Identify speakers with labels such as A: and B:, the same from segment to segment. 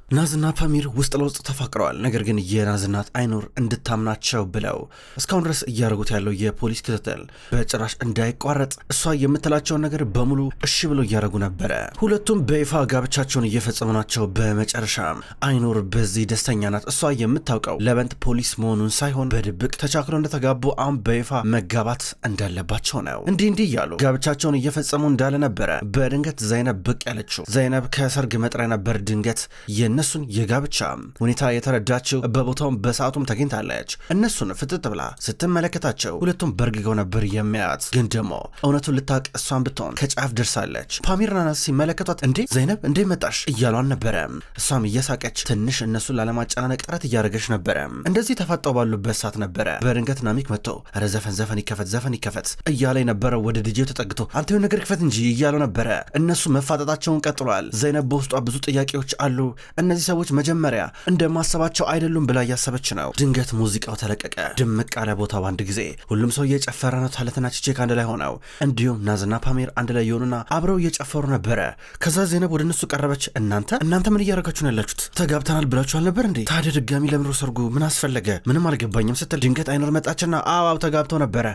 A: ናዝና ፓሚር ውስጥ ለውስጥ ተፋቅረዋል። ነገር ግን የናዝናት አይኑር እንድታምናቸው ብለው እስካሁን ድረስ እያደረጉት ያለው የፖሊስ ክትትል በጭራሽ እንዳይቋረጥ እሷ የምትላቸውን ነገር በሙሉ እሺ ብለው እያደረጉ ነበረ። ሁለቱም በይፋ ጋብቻቸውን እየፈጸሙ ናቸው። በመጨረሻም አይኑር በዚህ ደስተኛ ናት። እሷ የምታውቀው ለበንት ፖሊስ መሆኑን ሳይሆን በድብቅ ተቻክሎ እንደተጋቡ አሁን በይፋ መጋባት እንዳለባቸው ነው። እንዲህ እያሉ ጋብቻቸውን እየፈጸሙ እንዳለ ነበረ በድንገት ዘይነብ ብቅ ያለችው። ዘይነብ ከሰርግ መጥሪያ ነበር ድንገት እነሱን የጋብቻ ሁኔታ የተረዳችው። በቦታውም በሰዓቱም ተገኝታለች። እነሱን ፍጥጥ ብላ ስትመለከታቸው ሁለቱም በርግገው ነበር የሚያያት። ግን ደግሞ እውነቱን ልታውቅ እሷን ብትሆን ከጫፍ ደርሳለች። ፓሚርና ናዝ ሲመለከቷት እንዴ ዘይነብ እንዴ መጣሽ እያሏን ነበረ። እሷም እየሳቀች ትንሽ እነሱን ላለማጨናነቅ ጥረት እያደረገች ነበረ። እንደዚህ ተፋጠው ባሉበት ሰዓት ነበረ በድንገት ናሚክ መጥቶ ኧረ ዘፈን ይከፈት እያለ ነበረ። ወደ ዲጄው ተጠግቶ አንተ የሆነ ነገር ክፈት እንጂ እያለው ነበረ። እነሱ መፋጠጣቸውን ቀጥሏል። ዘይነብ በውስጧ ብዙ ጥያቄዎች አሉ። እነዚህ ሰዎች መጀመሪያ እንደማሰባቸው አይደሉም ብላ እያሰበች ነው። ድንገት ሙዚቃው ተለቀቀ። ድምቅ ያለ ቦታ በአንድ ጊዜ ሁሉም ሰው እየጨፈረ ነው። ታለትና ቺቼክ አንድ ላይ ሆነው እንዲሁም ናዝና ፓሚር አንድ ላይ የሆኑና አብረው እየጨፈሩ ነበረ። ከዛ ዘይነብ ወደ እነሱ ቀረበች። እናንተ ምን እያደረጋችሁ ነው ያላችሁት? ተጋብተናል ብላችሁ አልነበር እንዴ? ታዲያ ድጋሚ ለምሮ ሰርጉ ምን አስፈለገ? ምንም አልገባኝም ስትል ድንገት አይኑር መጣችና አዋው ተጋብተው ነበረ፣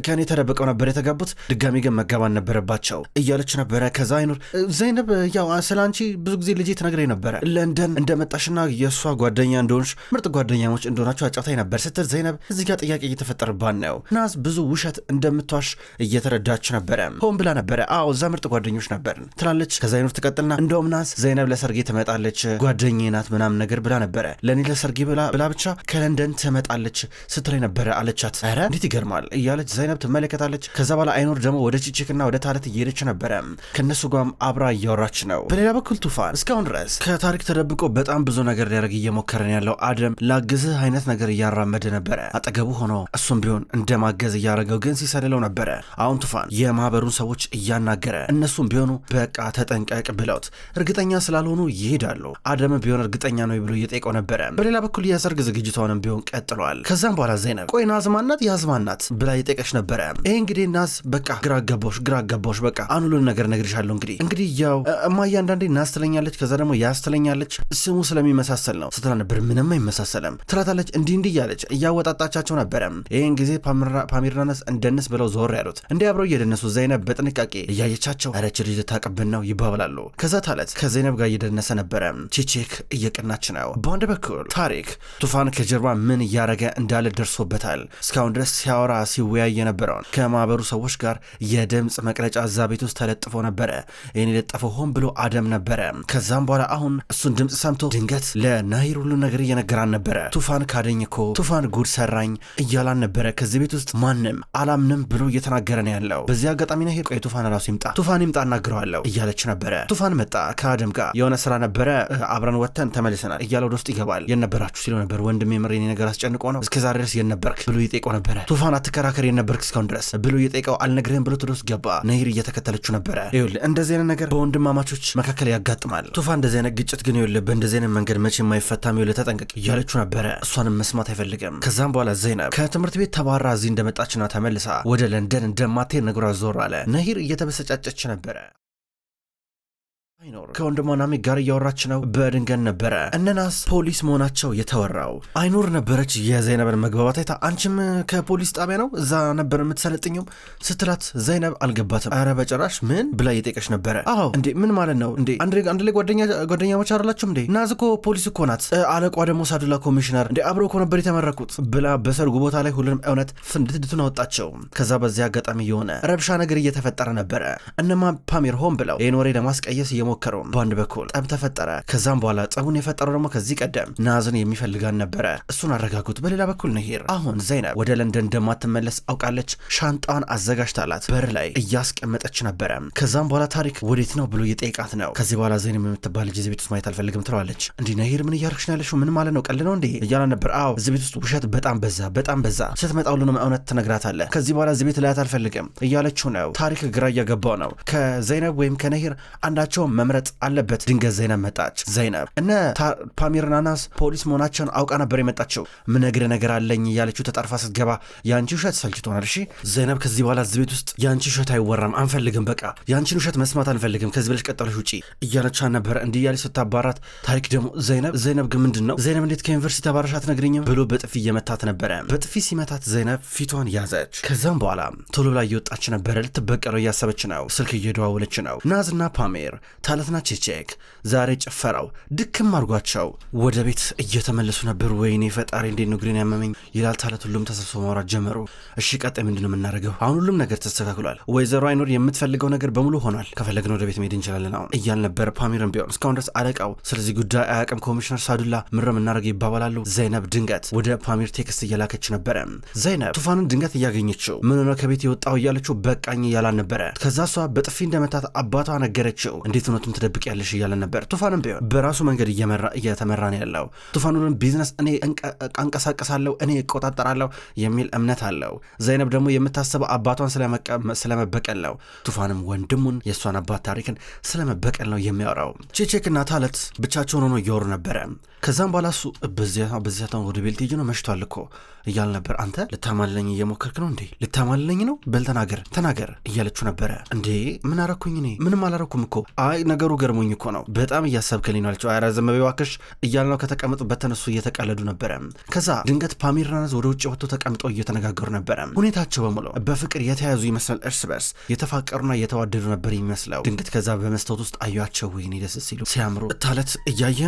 A: ከኔ ተደብቀው ነበር የተጋቡት፣ ድጋሚ ግን መጋባን ነበረባቸው እያለች ነበረ። ከዛ አይኑር ዘይነብ ያው ስላንቺ ብዙ ጊዜ ልጄ ትነግረኝ ነበረ ለንደን እንደመጣሽና የእሷ ጓደኛ እንደሆንሽ ምርጥ ጓደኛሞች እንደሆናችሁ አጫውታኝ ነበር ስትል ዘይነብ እዚህ ጋር ጥያቄ እየተፈጠረባት ነው። ናዝ ብዙ ውሸት እንደምትዋሽ እየተረዳች ነበረ። ሆን ብላ ነበረ አዎ እዛ ምርጥ ጓደኞች ነበር ትላለች። ከዛ አይኑር ትቀጥልና እንደውም ናዝ ዘይነብ ለሰርጌ ትመጣለች ጓደኛዬ ናት ምናምን ነገር ብላ ነበረ። ለእኔ ለሰርጌ ብላ ብቻ ከለንደን ትመጣለች ስትለኝ ነበረ አለቻት። ኧረ እንዴት ይገርማል እያለች ዘይነብ ትመለከታለች። ከዛ በኋላ አይኑር ደግሞ ወደ ቺቺክና ወደ ታለት እየሄደች ነበረ። ከነሱ ጋርም አብራ እያወራች ነው። በሌላ በኩል ቱፋን እስካሁን ድረስ ከታሪክ ተደብቆ በጣም ብዙ ነገር ሊያደርግ እየሞከረን ያለው አደም ላግዝህ አይነት ነገር እያራመደ ነበረ። አጠገቡ ሆኖ እሱም ቢሆን እንደማገዝ እያደረገው ግን ሲሰልለው ነበረ። አሁን ቱፋን የማህበሩን ሰዎች እያናገረ እነሱም ቢሆኑ በቃ ተጠንቀቅ ብለውት እርግጠኛ ስላልሆኑ ይሄዳሉ። አደም ቢሆን እርግጠኛ ነው ብሎ እየጠየቀው ነበረ። በሌላ በኩል የሰርግ ዝግጅቷንም ቢሆን ቀጥሏል። ከዛም በኋላ ዘይነብ ቆይ ናዝ ማናት ያዝማናት ብላ እየጠየቀች ነበረ። ይሄ እንግዲህ ናዝ በቃ ግራ ገባሽ በቃ አሁን ሁሉን ነገር ነግርሻለሁ። እንግዲህ ያው እማዬ አንዳንዴ ናዝ ትለኛለች፣ ከዛ ደግሞ ያዝ ትለኛለች ስሙ ስለሚመሳሰል ነው ስትላ ነበር። ምንም አይመሳሰልም ትላታለች። እንዲህ እያለች እያወጣጣቻቸው ነበረ። ይህን ጊዜ ፓሚርና ናዝ እንደንስ ብለው ዞር ያሉት እንዲህ አብረው እየደነሱ ዘይነብ በጥንቃቄ እያየቻቸው አረች ልጅ ታቀብን ነው ይባብላሉ። ከዛ ታለት ከዘይነብ ጋር እየደነሰ ነበረ። ቺቼክ እየቀናች ነው። በአንድ በኩል ታሪክ ቱፋን ከጀርባ ምን እያረገ እንዳለ ደርሶበታል። እስካሁን ድረስ ሲያወራ ሲወያይ የነበረውን ከማህበሩ ሰዎች ጋር የድምፅ መቅረጫ እዛ ቤት ውስጥ ተለጥፎ ነበረ። ይህን የለጠፈው ሆን ብሎ አደም ነበረ። ከዛም በኋላ አሁን እሱን ድምፅ ሰምቶ ድንገት ለናሂር ሁሉ ነገር እየነገራን ነበረ። ቱፋን ካደኝ እኮ ቱፋን ጉድ ሰራኝ እያላን ነበረ። ከዚህ ቤት ውስጥ ማንም አላምንም ብሎ እየተናገረ ነው ያለው። በዚህ አጋጣሚ ናሂር ቆይ ቱፋን ራሱ ይምጣ እናግረዋለሁ እያለች ነበረ። ቱፋን መጣ። ከአደም ጋር የሆነ ስራ ነበረ አብረን ወተን ተመልሰናል እያለ ወደ ውስጥ ይገባል። የነበራችሁ ሲለው ነበር። ወንድሜ የምሬን ነገር አስጨንቆ ነው እስከዛሬ ድረስ የነበርክ ብሎ እየጠየቀው ነበረ። ቱፋን አትከራከር የነበርክ እስካሁን ድረስ ብሎ እየጠየቀው አልነግርህም ብሎ ወደ ውስጥ ገባ። ናሂር እየተከተለችው ነበረ። ይኸውልህ እንደዚህ አይነት ነገር በወንድማማቾች መካከል ያጋጥማል። ቱፋን እንደዚህ አይነት ግጭት ግን ይኸውልህ በእንደዚህ አይነት መንገድ መቼም የማይፈታም ይኸውልህ ተጠንቀቅ እያለችው ነበረ። እሷንም መስማት አይፈልግም። ከዛም በኋላ ዘይነብ ከትምህርት ቤት ተባራ እዚህ እንደመጣችና ተመልሳ ወደ ለንደን እንደማትሄድ ነግሯ ዞር አለ። ናሂር እየተበሰጫጨች ነበረ። አይኑር ከወንድሟ ናሚክ ጋር እያወራች ነው። በድንገት ነበረ እነናስ ፖሊስ መሆናቸው የተወራው። አይኑር ነበረች የዘይነብን መግባባት አይታ አንቺም ከፖሊስ ጣቢያ ነው እዛ ነበር የምትሰለጥኘው ስትላት ዘይነብ አልገባትም። አረ በጭራሽ ምን ብላ እየጠየቀች ነበረ። አዎ እንዴ ምን ማለት ነው እንዴ አንድ ላይ ጓደኛሞች አይደላችሁም እንዴ? ናዝ እኮ ፖሊስ እኮ ናት፣ አለቋ ደግሞ ሳዱላ ኮሚሽነር እንዴ አብረው እኮ ነበር የተመረኩት ብላ በሰርጉ ቦታ ላይ ሁሉንም እውነት ፍንድትድቱን አወጣቸው። ከዛ በዚያ አጋጣሚ የሆነ ረብሻ ነገር እየተፈጠረ ነበረ። እነማ ፓሚር ሆን ብለው ይህን ወሬ ለማስቀየስ እየሞከሩ በአንድ በኩል ጠብ ተፈጠረ። ከዛም በኋላ ጠቡን የፈጠረው ደግሞ ከዚህ ቀደም ናዝን የሚፈልጋን ነበረ። እሱን አረጋጉት። በሌላ በኩል ናሂር አሁን ዘይነብ ወደ ለንደን እንደማትመለስ አውቃለች። ሻንጣዋን አዘጋጅታላት በር ላይ እያስቀመጠች ነበረ። ከዛም በኋላ ታሪክ ወዴት ነው ብሎ እየጠየቃት ነው። ከዚህ በኋላ ዘይነብ የምትባል ልጅ እዚህ ቤት ውስጥ ማየት አልፈልግም ትለዋለች። እንዲህ ናሂር ምን እያደረግሽ ነው ያለሽው? ምን ማለት ነው? ቀልድ ነው እንዴ እያላ ነበር። አዎ እዚህ ቤት ውስጥ ውሸት በጣም በዛ ስትመጣ ሁሉንም እውነት ትነግራታለህ። ከዚህ በኋላ እዚህ ቤት ላያት አልፈልግም እያለችው ነው። ታሪክ ግራ እያገባው ነው። ከዘይነብ ወይም ከናሂር አንዳቸውም መምረጥ አለበት። ድንገት ዘይነብ መጣች። ዘይነብ እነ ፓሚርና ናዝ ፖሊስ መሆናቸውን አውቃ ነበር የመጣችው። ምነግርህ ነገር አለኝ እያለችው ተጣርፋ ስትገባ የአንቺ ውሸት ሰልችቶናል። እሺ ዘይነብ ከዚህ በኋላ እዚህ ቤት ውስጥ የአንቺ ውሸት አይወራም፣ አንፈልግም። በቃ የአንቺን ውሸት መስማት አንፈልግም። ከዚህ ብለሽ ቀጠለሽ ውጪ እያለቻ ነበር። እንዲህ እያለች ስታባራት ታሪክ ደግሞ ዘይነብ ግን ምንድን ነው ዘይነብ እንዴት ከዩኒቨርሲቲ ተባረሽ አትነግሪኝም ብሎ በጥፊ እየመታት ነበረ። በጥፊ ሲመታት ዘይነብ ፊቷን ያዘች። ከዛም በኋላ ቶሎ ብላ እየወጣች ነበረ። ልትበቀለው እያሰበች ነው። ስልክ እየደዋወለች ነው። ናዝና ፓሜር ታለትና ቼቼክ ዛሬ ጭፈራው ድክም አድርጓቸው ወደ ቤት እየተመለሱ ነበር። ወይኔ ፈጣሪ እንዴት ነው ግሬን ያመመኝ ይላል ታለት። ሁሉም ተሰብስበው ማውራት ጀመሩ። እሺ ቀጣይ ምንድነው የምናደርገው? አሁን ሁሉም ነገር ተስተካክሏል። ወይዘሮ አይኖር የምትፈልገው ነገር በሙሉ ሆኗል። ከፈለግን ወደ ቤት መሄድ እንችላለን አሁን እያል ነበር። ፓሜርም ቢሆን እስካሁን ድረስ አለቃው ስለዚህ ጉዳይ አያውቅም። ኮሚሽነር ሳዱላ ምረም እናደርገው ይባባላሉ። ዘይነብ ድንገት ወደ ፓሜር ቴክስት እየላከች ነበረ። ዘይነብ ቱፋንን ድንገት እያገኘችው ምን ሆነ ከቤት የወጣው እያለችው በቃኝ እያላን ነበረ። ከዛ እሷ በጥፊ እንደመታት አባቷ ነገረችው። እንዴት እውነቱን ትደብቂያለሽ እያለን ነበር። ቱፋንም ቢሆን በራሱ መንገድ እየተመራ ነው ያለው። ቱፋኑን ቢዝነስ እኔ አንቀሳቀሳለሁ እኔ እቆጣጠራለሁ የሚል እምነት አለው። ዘይነብ ደግሞ የምታስበው አባቷን ስለመበቀል ነው። ቱፋንም ወንድሙን የእሷን አባት ታሪክን ስለመበቀል ነው የሚያወራው። ቼቼክና ታለት ብቻቸውን ሆኖ እያወሩ ነበረ። ከዛም በኋላ እሱ በዚያታውን ወደ ቤት ሄጅ ነው መሽቷል እኮ እያል ነበር። አንተ ልታማልለኝ እየሞከርክ ነው እንዴ? ልታማልለኝ ነው? በል ተናገር እያለችው ነበረ። እንዴ ምን አረኩኝ? እኔ ምንም አላረኩም እኮ። አይ ነገሩ ገርሞኝ እኮ ነው። በጣም እያሰብክልኝ ነው አለችው። ኧረ ዝም በይ እባክሽ እያል ነው። ከተቀመጡበት ተነሱ እየተቀለዱ ነበረ። ከዛ ድንገት ፓሜርና ናዝ ወደ ውጭ ወጥቶ ተቀምጠው እየተነጋገሩ ነበረ። ሁኔታቸው በሙሉ በፍቅር የተያዙ ይመስላል። እርስ በርስ የተፋቀሩና የተዋደዱ ነበር የሚመስለው። ድንገት ከዛ በመስታወት ውስጥ አዩአቸው። ወይኔ ደስ ሲሉ ሲያምሩ። ታለት እያየ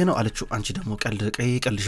A: ነው አለችው። አንቺ ደግሞ ቀልሽ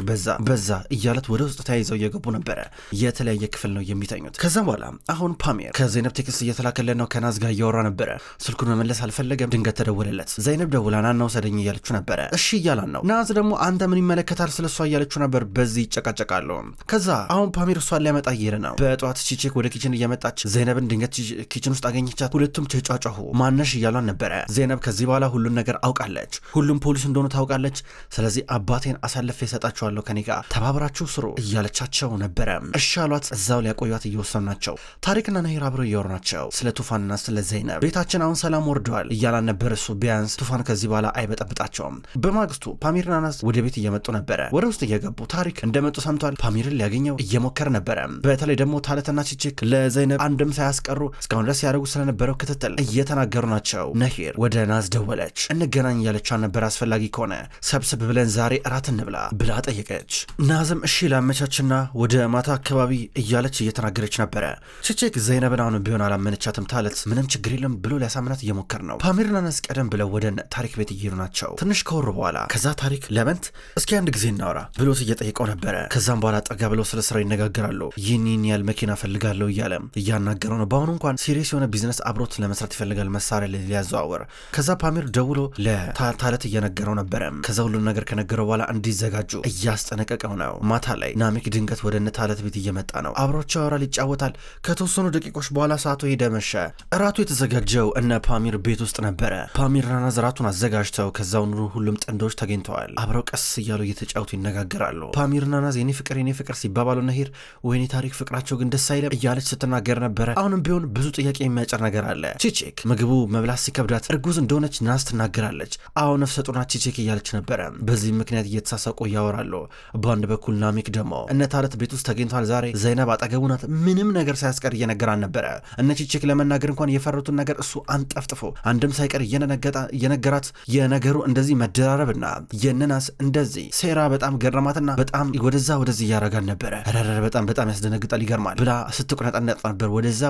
A: በዛ እያለት ወደ ውስጥ ተያይዘው እየገቡ ነበረ። የተለያየ ክፍል ነው የሚተኙት። ከዛም በኋላ አሁን ፓሜር ከዘይነብ ቴክስት እየተላከለ ነው። ከናዝ ጋር እያወራ ነበረ። ስልኩን መመለስ አልፈለገም። ድንገት ተደወለለት። ዘይነብ ደውላ ና ውሰደኝ እያለችው ነበረ። እሺ እያላን ነው። ናዝ ደግሞ አንተ ምን ይመለከታል ስለሷ እያለችው ነበር። በዚህ ይጨቃጨቃሉ። ከዛ አሁን ፓሜር እሷን ሊያመጣ እየሄደ ነው። በጠዋት ቼቼክ ወደ ኪችን እየመጣች ዘይነብን ድንገት ኪችን ውስጥ አገኘቻት። ሁለቱም ተጫጫሁ። ማነሽ እያሏን ነበረ። ዘይነብ ከዚህ በኋላ ሁሉን ነገር አውቃለች። ሁሉም ፖሊስ እንደሆኑ ታውቃለች። ስለዚህ አባቴን አሳልፌ እሰጣችኋለሁ ከኔ ጋር ተባብራችሁ ስሩ እያለቻቸው ነበረ። እሺ አሏት። እዛው ሊያቆዩት እየወሰኑ ናቸው። ታሪክና ነሂር አብረው እያወሩ ናቸው ስለ ቱፋንና ስለ ዘይነብ። ቤታችን አሁን ሰላም ወርደዋል እያላን ነበር እሱ። ቢያንስ ቱፋን ከዚህ በኋላ አይበጠብጣቸውም። በማግስቱ ፓሜርና ናዝ ወደ ቤት እየመጡ ነበረ። ወደ ውስጥ እየገቡ ታሪክ እንደመጡ ሰምቷል። ፓሜርን ሊያገኘው እየሞከረ ነበረ። በተለይ ደግሞ ታለትና ቼቼክ ለዘይነብ አንድም ሳያስቀሩ እስካሁን ድረስ ያደርጉ ስለነበረው ክትትል እየተናገሩ ናቸው። ነሂር ወደ ናዝ ደወለች። እንገናኝ እያለቻን ነበር። አስፈላጊ ከሆነ ሰብስብ ብለን ዛሬ እራት እንብላ ብላ ጠየቀች። ናዝም እሺ ላመቻችና ወደ ማታ አካባቢ እያለች እየተናገረች ነበረ። ቼቼክ ዘይነብን አሁን ቢሆን አላመነቻትም። ታለት ምንም ችግር የለም ብሎ ሊያሳምናት እየሞከር ነው። ፓሜርና ናዝ ቀደም ብለው ወደ ታሪክ ቤት እየሄዱ ናቸው። ትንሽ ከወሩ በኋላ ከዛ ታሪክ ለመንት እስኪ አንድ ጊዜ እናውራ ብሎት እየጠየቀው ነበረ። ከዛም በኋላ ጠጋ ብለው ስለ ስራው ይነጋገራሉ። ይህን ያህል መኪና ፈልጋለሁ እያለም እያናገረው ነው። በአሁኑ እንኳን ሲሪየስ የሆነ ቢዝነስ አብሮት ለመስራት ይፈልጋል፣ መሳሪያ ሊያዘዋወር። ከዛ ፓሜር ደውሎ ለታለት እየነገረው ነበረ። ከዛ ሁሉን ነገር ከነገረው በኋላ እንዲዘጋጁ እያስጠነቀቀው ነው። ማታ ላይ ናሚክ ድንገት ወደ ታለት ቤት እየመጣ ነው። አብሮቸው ያወራል፣ ይጫወታል። ከተወሰኑ ደቂቆች በኋላ ሰዓቱ ሄደ፣ መሸ። እራቱ የተዘጋጀው እነ ፓሜር ቤት ውስጥ ነበረ። ፓሜርና ናዝ እራቱን አዘጋጅተው ከዛው ሁሉም ጥንዶች ተገኝተዋል። አብረው ቀስ እያሉ እየተጫወቱ ይነጋገራሉ። ፓሜርና ናዝ የኔ ፍቅር ሲባባሉ ነሂር ወይኔ ታሪክ ፍቅራቸው ግን ደስ አይለም እያለች ስትናገር ነበረ። አሁንም ቢሆን ብዙ ጥያቄ የሚያጭር ነገር አለ። ቼቼክ ምግቡ መብላት ሲከብዳት እርጉዝ እንደሆነች ናዝ ትናገራለች። አሁን ነፍሰ ጡር ናት ቼቼክ እያለች ነበረ። በዚህ ምክንያት እየተሳሳቁ ያወራሉ። በአንድ በኩል ናሚክ ደግሞ እነ ታለት ቤት ውስጥ ተገኝቷል። ዛሬ ዘይነብ አጠገቡ ናት። ምንም ነገር ሳያስቀር እየነገራን ነበረ። እነ ቼቼክ ለመናገር እንኳን የፈሩትን ነገር እሱ አንጠፍጥፎ አንድም ሳይቀር እየነገራት የነገሩ እንደዚህ መደራረብና የነናስ እንደዚህ ሴራ በጣም ገረማትና በጣም ወደዚህ እያረጋን ነበረ። በጣም ያስደነግጣል፣ ይገርማል ብላ ስትቁነጠነጥ ነበር።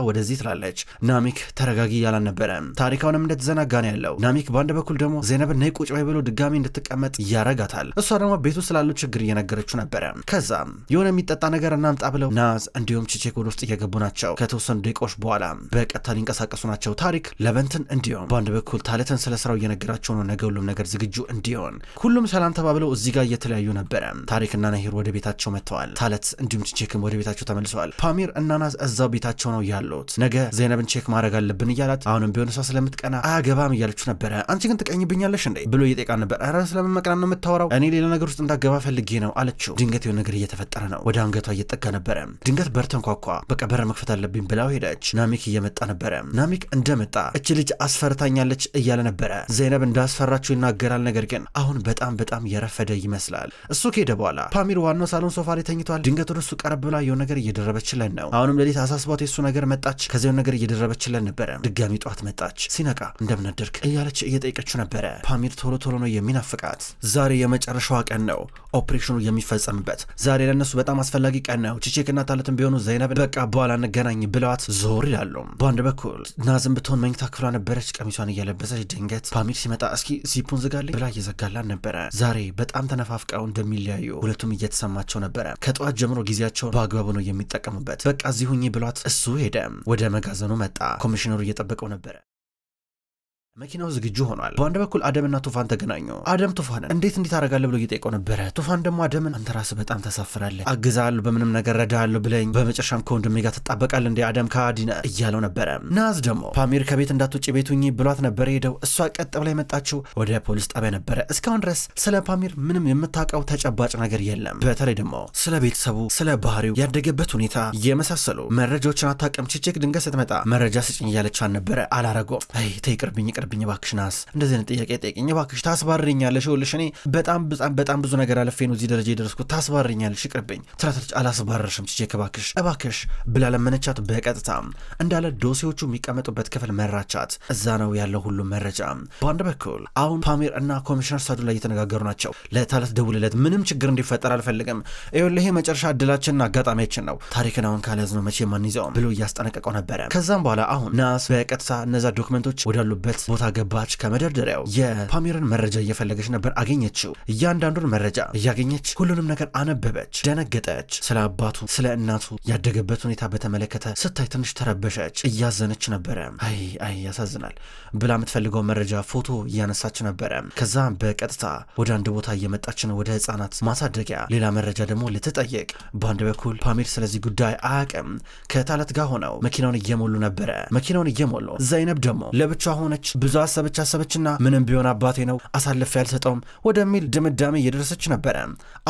A: ወደዚህ ትላለች። ናሚክ ተረጋጊ ያላን ነበረ። ታሪካውንም እንደተዘናጋ ነው ያለው። ናሚክ በአንድ በኩል ደግሞ ዘይነብን ነይ ቁጭ በይ ብሎ ድጋሚ እንድትቀመጥ ያረጋታል። እሷ ደግሞ ቤቱ ስላለው ችግር እየነገረችው ነበረ። ከዛ የሆነ የሚጠጣ ነገር እናምጣ ብለው ናዝ እንዲሁም ቼቼክ ወደ ውስጥ እየገቡ ናቸው። ከተወሰኑ ደቂቃዎች በኋላ በቀጥታ ሊንቀሳቀሱ ናቸው። ታሪክ ለቨንትን እንዲሁም በአንድ በኩል ታለትን ስለ ስራው እየነገራቸው ነው። ነገ ሁሉም ነገር ዝግጁ እንዲሆን ሁሉም ሰላም ተባብለው እዚህ ጋር እየተለያዩ ነበረ። ታሪክና ነሂር ወደ ቤታቸው መጥተዋል። ታለት እንዲሁም ቼክም ወደ ቤታቸው ተመልሰዋል። ፓሜር እና ናዝ እዛው ቤታቸው ነው ያሉት። ነገ ዘይነብን ቼክ ማድረግ አለብን እያላት አሁንም ቢሆን እሷ ስለምትቀና አያገባም እያለችው ነበረ። አንቺ ግን ትቀኝብኛለሽ እንዴ ብሎ እየጠየቃን ነበር። ኧረ ስለምን መቅናት ነው የምታወራው? እኔ ሌላ ነገር ውስጥ እንዳገባ ፈልጌ ነው አለችው። ድንገት የሆነ ነገር እየተፈጠረ ነው። ወደ አንገቷ እየጠጋ ነበረ። ድንገት በር ተንኳኳ። በቃ በር መክፈት አለብኝ ብላው ሄደች። ናሚክ እየመጣ ነበረ። ናሚክ እንደመጣ እች ልጅ አስፈርታኛለች እያለ ነበረ። ዘይነብ እንዳስፈራችው ይናገራል። ነገር ግን አሁን በጣም የረፈደ ይመስላል። እሱ ከሄደ በኋላ ፓሚር ዋናው ሳሎን ሶፋ ላይ ተኝቷል። ድንገት ወደ እሱ ቀረብ ብላ የሆነ ነገር እየደረበችለን ነው። አሁንም ሌሊት አሳስቧት የሱ ነገር መጣች። ከዚያው ነገር እየደረበችለን ነበረ። ድጋሚ ጧት መጣች። ሲነቃ እንደምን አደርክ እያለች እየጠየቀችው ነበረ። ፓሚር ቶሎ ነው የሚናፍቃት። ዛሬ የመጨረሻዋ ቀን ነው ኦፕሬሽኑ የሚፈጸምበት። ዛሬ ለነሱ በጣም አስፈላጊ ቀን ነው። ቺቼክና ታለትም ቢሆኑ ዘይነብ በቃ በኋላ እንገናኝ ብለዋት ዞር ይላሉ። በአንድ በኩል ናዝም ብትሆን መኝታ ክፍሏ ነበረች። ቀሚሷን እየለበሰች ድንገት ፓሚር ሲመጣ እስኪ ዚፑን ዝጋልኝ ብላ እየዘጋላን ነበረ። ዛሬ በጣም ተነፋፍቀው እንደሚለያዩ ሁለቱም እየተሰማቸው ነበረ። ከጠዋት ጀምሮ ጊዜያቸውን በአግባቡ ነው የሚጠቀሙበት። በቃ እዚህ ሁኚ ብሏት እሱ ሄደ። ወደ መጋዘኑ መጣ። ኮሚሽነሩ እየጠበቀው ነበረ። መኪናው ዝግጁ ሆኗል። በአንድ በኩል አደምና ቱፋን ተገናኙ። አደም ቱፋንን እንዴት ታደርጋለህ ብሎ እየጠየቀው ነበረ። ቱፋን ደግሞ አደምን አንተ ራስህ በጣም ተሳፍራለህ፣ አግዛለሁ፣ በምንም ነገር ረዳለሁ ብለኝ በመጨረሻም ከወንድሜ ጋር ትጣበቃለህ እንዴ አደም ከአዲነ እያለው ነበረ። ናዝ ደግሞ ፓሚር ከቤት እንዳትወጪ ቤቱኝ ብሏት ነበረ ሄደው። እሷ ቀጥ ብላ የመጣችው ወደ ፖሊስ ጣቢያ ነበረ። እስካሁን ድረስ ስለ ፓሚር ምንም የምታውቀው ተጨባጭ ነገር የለም። በተለይ ደግሞ ስለ ቤተሰቡ፣ ስለ ባህሪው፣ ያደገበት ሁኔታ የመሳሰሉ መረጃዎችን አታውቅም። ቺቼክ ድንገት ስትመጣ መረጃ ስጭኝ እያለቻን ነበረ። አላረጎም። አይ ተይቅርብኝ ብኝ ባክሽ ናስ እንደዚህ አይነት ጥያቄ ጠይቅኝ ባክሽ፣ ታስባርኛለሽ። ይኸውልሽ እኔ በጣም ብዙ ነገር አለፌ ነው እዚህ ደረጃ የደረስኩት፣ ታስባርኛለሽ፣ ይቅርብኝ ትላትልጭ። አላስባረርሽም ቺቼክ እባክሽ ብላ ለመነቻት። በቀጥታ እንዳለ ዶሴዎቹ የሚቀመጡበት ክፍል መራቻት። እዛ ነው ያለው ሁሉ መረጃ። በአንድ በኩል አሁን ፓሚር እና ኮሚሽነር ሳዱ ላይ እየተነጋገሩ ናቸው። ለታለት ደውልለት፣ ምንም ችግር እንዲፈጠር አልፈልግም። ይኸውልህ ይሄ መጨረሻ እድላችንና አጋጣሚያችን ነው፣ ታሪክን አሁን ካልያዝነው መቼም አንይዘውም ብሎ እያስጠነቀቀው ነበረ። ከዛም በኋላ አሁን ናስ በቀጥታ እነዛ ዶክመንቶች ወዳሉበት ቦታ ገባች። ከመደርደሪያው የፓሚርን መረጃ እየፈለገች ነበር። አገኘችው። እያንዳንዱን መረጃ እያገኘች ሁሉንም ነገር አነበበች። ደነገጠች። ስለ አባቱ ስለ እናቱ ያደገበት ሁኔታ በተመለከተ ስታይ ትንሽ ተረበሸች። እያዘነች ነበረ። አይ ያሳዝናል ብላ የምትፈልገው መረጃ ፎቶ እያነሳች ነበረ። ከዛ በቀጥታ ወደ አንድ ቦታ እየመጣች ነው፣ ወደ ህፃናት ማሳደጊያ። ሌላ መረጃ ደግሞ ልትጠየቅ። በአንድ በኩል ፓሚር ስለዚህ ጉዳይ አያውቅም። ከታለት ጋር ሆነው መኪናውን እየሞሉ ነበረ። መኪናውን እየሞሉ ዘይነብ ደግሞ ለብቻ ሆነች። ብዙ አሰበችና ምንም ቢሆን አባቴ ነው አሳልፌ ያልሰጠውም ወደሚል ድምዳሜ እየደረሰች ነበረ።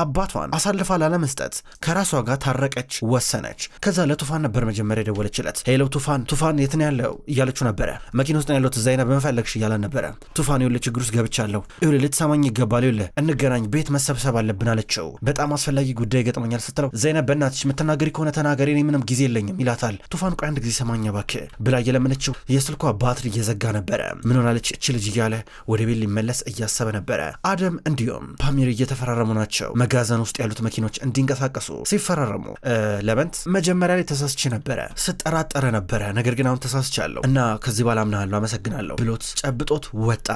A: አባቷን አሳልፋ ላለመስጠት ከራሷ ጋር ታረቀች፣ ወሰነች። ከዛ ለቱፋን ነበር መጀመሪያ የደወለችለት። ሄሎ ቱፋን የት ነው ያለው እያለችው ነበረ። መኪና ውስጥ ነው ያለው ዘይነብ በመፈለግሽ እያለን ነበረ። ቱፋን ይኸውልህ ችግር ውስጥ ገብቻለሁ፣ ይኸውልህ ልትሰማኝ ይገባል፣ ይኸውልህ እንገናኝ፣ ቤት መሰብሰብ አለብን አለችው። በጣም አስፈላጊ ጉዳይ ገጥሞኛል ስትለው ዘይነብ በእናትሽ የምትናገሪ ከሆነ ተናገሪ፣ እኔ ምንም ጊዜ የለኝም ይላታል። ቱፋን ቆይ አንድ ጊዜ ሰማኛ እባክህ ብላ እየለመነችው የስልኳ ባትሪ እየዘጋ ነበረ። ምን ሆናለች እቺ ልጅ እያለ ወደ ቤት ሊመለስ እያሰበ ነበረ። አደም እንዲሁም ፓሚር እየተፈራረሙ ናቸው። መጋዘን ውስጥ ያሉት መኪኖች እንዲንቀሳቀሱ ሲፈራረሙ ለበንት መጀመሪያ ላይ ተሳስቼ ነበረ፣ ስጠራጠረ ነበረ፣ ነገር ግን አሁን ተሳስቻለሁ እና ከዚህ በኋላ አምናለሁ፣ አመሰግናለሁ ብሎት ጨብጦት ወጣ።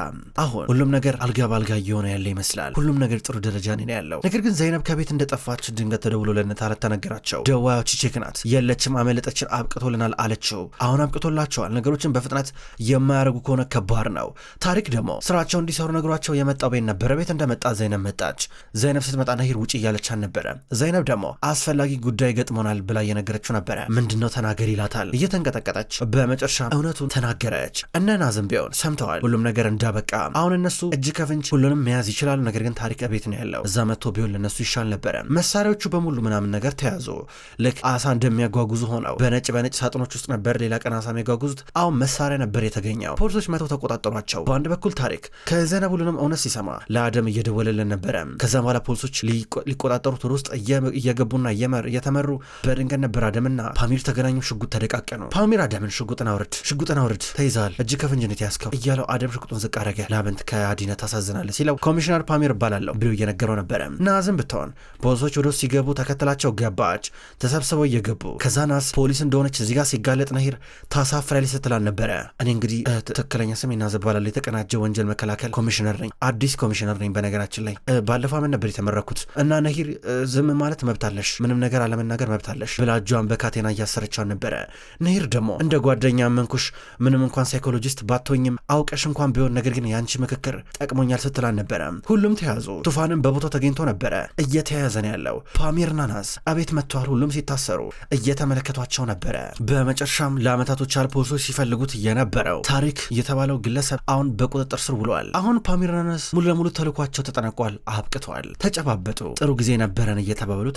A: አሁን ሁሉም ነገር አልጋ ባልጋ እየሆነ ያለ ይመስላል። ሁሉም ነገር ጥሩ ደረጃ ነው ያለው። ነገር ግን ዘይነብ ከቤት እንደጠፋች ድንገት ተደውሎ ለነታለት ተነገራቸው። ደዋዮች ቺቼክ ናት፣ የለችም፣ አመለጠችን፣ አብቅቶልናል አለችው። አሁን አብቅቶላቸዋል። ነገሮችን በፍጥነት የማያደርጉ ከሆነ ከባድ ነው። ታሪክ ደግሞ ስራቸው እንዲሰሩ ነግሯቸው የመጣው ቤት ነበረ። ቤት እንደመጣ ዘይነብ መጣች። ዘይነብ ስትመጣ ነሂር ውጪ እያለቻን ነበረ። ዘይነብ ደግሞ አስፈላጊ ጉዳይ ገጥሞናል ብላ እየነገረችው ነበረ። ምንድነው ተናገር ይላታል እየተንቀጠቀጠች። በመጨረሻ እውነቱን ተናገረች። እነ ናዝም ቢሆን ሰምተዋል ሁሉም ነገር እንዳበቃ። አሁን እነሱ እጅ ከፍንጅ ሁሉንም መያዝ ይችላሉ። ነገር ግን ታሪክ ቤት ነው ያለው። እዛ መጥቶ ቢሆን ለነሱ ይሻል ነበረ። መሳሪያዎቹ በሙሉ ምናምን ነገር ተያዙ። ልክ አሳ እንደሚያጓጉዙ ሆነው በነጭ ሳጥኖች ውስጥ ነበር ሌላ ቀን አሳ የሚያጓጉዙት። አሁን መሳሪያ ነበር የተገኘው። ፖሊሶች መጥተው ተቆጣጠሯቸው። በአንድ በኩል ታሪክ ከዘይነብ ሁሉንም እውነት ሲሰማ ለአደም እየደወለልን ነበረ። ከዛም በኋላ ፖሊሶች ሊቆጣጠሩት ውስጥ እየገቡና እየተመሩ በድንገት ነበር አደምና ፓሚር ተገናኙ። ሽጉጥ ተደቃቀኑ። ፓሚር አደምን ሽጉጥን አውርድ ተይዛል፣ እጅ ከፍንጅነት ያስከው እያለው አደም ሽጉጡን ዝቅ አረገ። ላብንት ከአዲነት ታሳዝናለህ ሲለው ኮሚሽነር ፓሚር እባላለሁ ብሎ እየነገረው ነበረ። ናዝም ብትሆን ፖሊሶች ወደ ውስጥ ሲገቡ ተከትላቸው ገባች። ተሰብስበው እየገቡ ከዛ ናዝ ፖሊስ እንደሆነች እዚህ ጋር ሲጋለጥ ነሂር ታሳፍራለች ስትላል ነበረ። እኔ እንግዲህ ትክክለኛ ስሜ ናዝ እባላለሁ፣ የተቀናጀ ወንጀል መከላከል ኮሚሽነር ነኝ፣ አዲስ ኮሚሽነር ነኝ። በነገራችን ላይ ባለፈው ዓመት ነበር የተመረኩት እና ነሂር ዝም ማለት መብታለሽ፣ ምንም ነገር አለመናገር መብታለሽ ብላ እጇን በካቴና እያሰረቻን ነበረ። ነሂር ደግሞ እንደ ጓደኛ መንኩሽ፣ ምንም እንኳን ሳይኮሎጂስት ባትሆኝም አውቀሽ እንኳን ቢሆን ነገር ግን የአንቺ ምክክር ጠቅሞኛል ስትላን ነበረ። ሁሉም ተያዙ። ቱፋንም በቦታው ተገኝቶ ነበረ። እየተያዘ ነው ያለው። ፓሚርና ናዝ አቤት መጥተዋል። ሁሉም ሲታሰሩ እየተመለከቷቸው ነበረ። በመጨረሻም ለአመታቶች ያህል ፖሊሶች ሲፈልጉት የነበረው ታሪክ የተባለ የተባለው ግለሰብ አሁን በቁጥጥር ስር ውለዋል። አሁን ፓሚርና ናዝ ሙሉ ለሙሉ ተልኳቸው ተጠናቋል፣ አብቅተዋል። ተጨባበጡ፣ ጥሩ ጊዜ ነበረን እየተባበሉ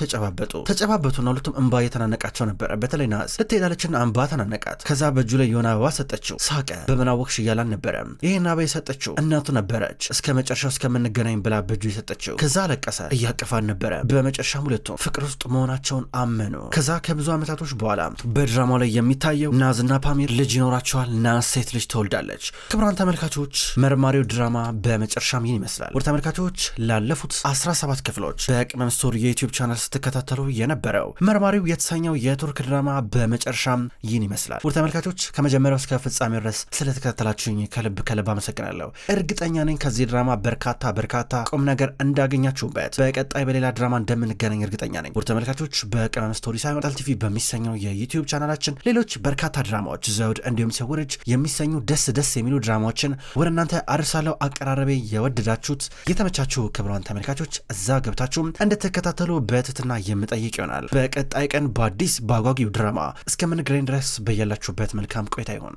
A: ተጨባበጡና ሁለቱም እንባ እየተናነቃቸው ነበረ። በተለይ ናዝ ልትሄዳለችና እንባ ተናነቃት። ከዛ በእጁ ላይ የሆነ አበባ ሰጠችው። ሳቀ። በምን አወቅሽ እያላን ነበረ። ይህን አበባ የሰጠችው እናቱ ነበረች። እስከ መጨረሻው እስከምንገናኝ ብላ በእጁ የሰጠችው። ከዛ አለቀሰ። እያቀፋን ነበረ። በመጨረሻም ሁለቱም ፍቅር ውስጥ መሆናቸውን አመኑ። ከዛ ከብዙ ዓመታቶች በኋላ በድራማው ላይ የሚታየው ናዝና ፓሚር ልጅ ይኖራቸዋል። ናዝ ሴት ልጅ ትወልዳለች። ክቡራን ተመልካቾች መርማሪው ድራማ በመጨረሻም ይህን ይመስላል። ወደ ተመልካቾች ላለፉት 17 ክፍሎች በቅመም ስቶሪ የዩቲዩብ ቻናል ስትከታተሉ የነበረው መርማሪው የተሰኘው የቱርክ ድራማ በመጨረሻም ይህን ይመስላል። ወደ ተመልካቾች ከመጀመሪያው እስከ ፍጻሜ ድረስ ስለተከታተላችሁኝ ከልብ አመሰግናለሁ። እርግጠኛ ነኝ ከዚህ ድራማ በርካታ ቁም ነገር እንዳገኛችሁበት። በቀጣይ በሌላ ድራማ እንደምንገናኝ እርግጠኛ ነኝ። ወደ ተመልካቾች በቅመም ስቶሪ ሳይሆን ጠል ቲቪ በሚሰኘው የዩቲዩብ ቻናላችን ሌሎች በርካታ ድራማዎች ዘውድ እንዲሁም ሰውርጅ የሚሰኙ ደስ የሚሉ ድራማዎችን ወደ እናንተ አርሳለሁ። አቀራረቤ የወደዳችሁት የተመቻችሁ ክቡራን ተመልካቾች እዛ ገብታችሁም እንድትከታተሉ በትህትና የምጠይቅ ይሆናል። በቀጣይ ቀን በአዲስ በአጓጊው ድራማ እስከምንገናኝ ድረስ በያላችሁበት መልካም ቆይታ ይሆን።